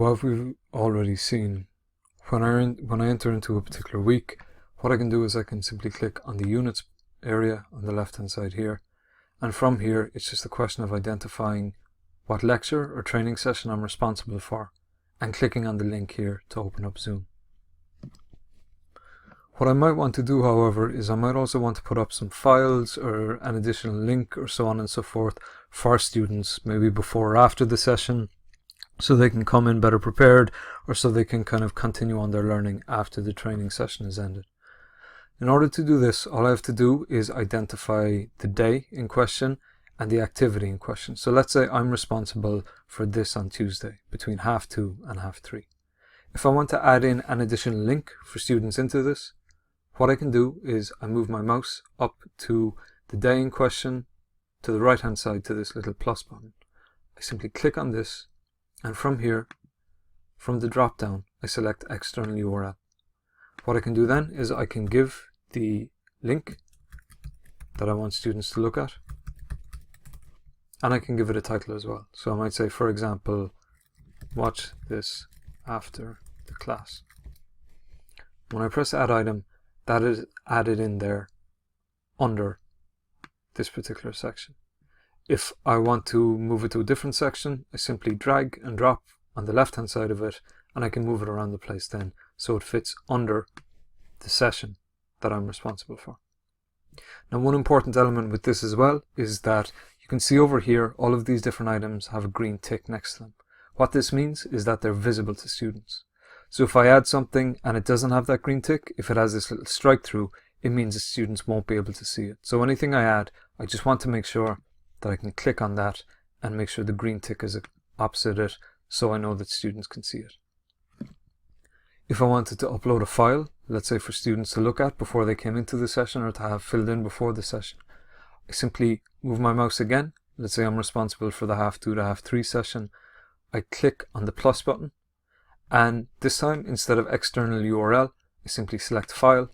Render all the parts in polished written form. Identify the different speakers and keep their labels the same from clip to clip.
Speaker 1: What we've already seen, when I enter into a particular week, what I can do is I can simply click on the units area on the left hand side here, and from here it's just a question of identifying what lecture or training session I'm responsible for and clicking on the link here to open up Zoom. What I might want to do, however, is I might also want to put up some files or an additional link or so on and so forth for students, maybe before or after the session, so they can come in better prepared, or so they can kind of continue on their learning after the training session is ended. In order to do this, all I have to do is identify the day in question and the activity in question. So let's say I'm responsible for this on Tuesday between 2:30 and 3:30. If I want to add in an additional link for students into this, what I can do is I move my mouse up to the day in question to the right hand side to this little plus button. I simply click on this, and from here, from the drop down, I select external URL. What I can do then is I can give the link that I want students to look at, and I can give it a title as well. So I might say, for example, watch this after the class. When I press add item, that is added in there under this particular section. If I want to move it to a different section, I simply drag and drop on the left hand side of it, and I can move it around the place then so it fits under the session that I'm responsible for. Now, one important element with this as well is that you can see over here all of these different items have a green tick next to them. What this means is that they're visible to students. So if I add something and it doesn't have that green tick, if it has this little strike through, it means that students won't be able to see it. So anything I add, I just want to make sure that I can click on that and make sure the green tick is opposite it, so I know that students can see it. If I wanted to upload a file, let's say for students to look at before they came into the session or to have filled in before the session, I simply move my mouse again. Let's say I'm responsible for the 2:30 to 3:30 session. I click on the plus button, and this time, instead of external URL, I simply select file,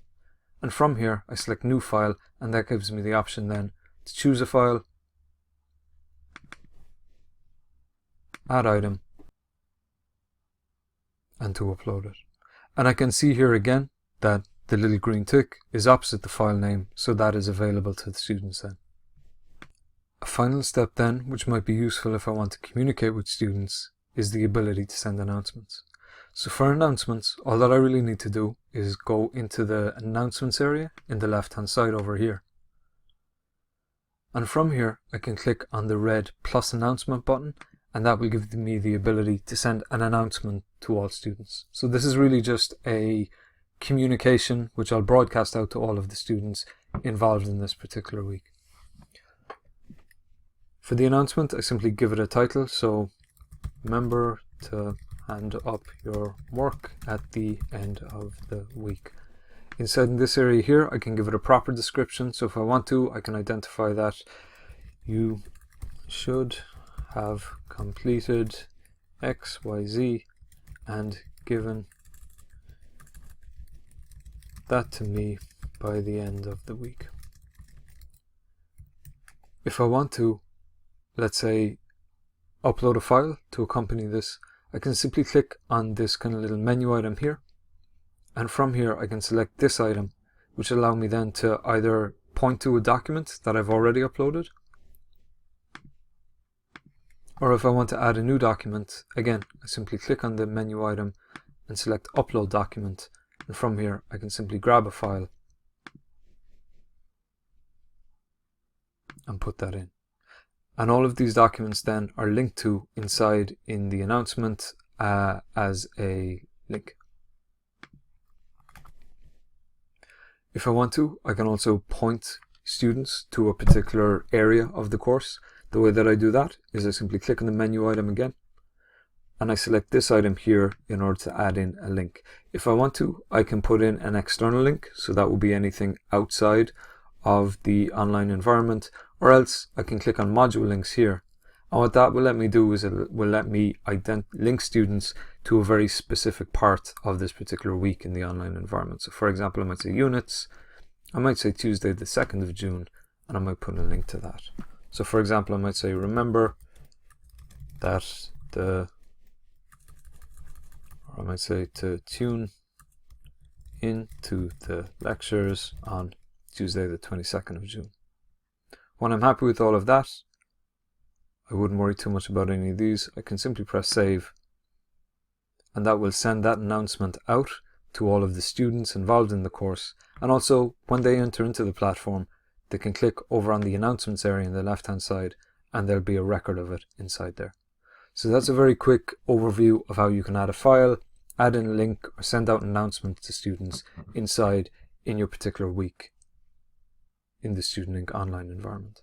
Speaker 1: and from here I select new file, and that gives me the option then to choose a file, add item, and to upload it. And I can see here again that the little green tick is opposite the file name, so that is available to the students then. A final step then, which might be useful if I want to communicate with students, is the ability to send announcements. So for announcements, all that I really need to do is go into the announcements area in the left hand side over here. And from here, I can click on the red plus announcement button, and that will give me the ability to send an announcement to all students. So this is really just a communication which I'll broadcast out to all of the students involved in this particular week. For the announcement, I simply give it a title. So remember to hand up your work at the end of the week. Inside this area here, I can give it a proper description. So if I want to, I can identify that you should have completed XYZ and given that to me by the end of the week. If I want to, let's say, upload a file to accompany this, I can simply click on this kind of little menu item here, and from here I can select this item, which allow me then to either point to a document that I've already uploaded, or if I want to add a new document, again, I simply click on the menu item and select upload document, and from here I can simply grab a file and put that in. And all of these documents then are linked to inside in the announcement as a link. If I want to, I can also point students to a particular area of the course. The way that I do that is I simply click on the menu item again, and I select this item here in order to add in a link. If I want to, I can put in an external link, so that will be anything outside of the online environment, or else I can click on module links here. And what that will let me do is it will let me link students to a very specific part of this particular week in the online environment. So for example, I might say units, I might say Tuesday the 2nd of June, and I might put a link to that. So for example, I might say remember that the or I might say to tune into the lectures on Tuesday the 22nd of June. When I'm happy with all of that, I wouldn't worry too much about any of these. I can simply press save, and that will send that announcement out to all of the students involved in the course. And also, when they enter into the platform, they can click over on the announcements area on the left hand side, and there'll be a record of it inside there. So that's a very quick overview of how you can add a file, add in a link, or send out an announcement to students in your particular week in the StudentLink online environment.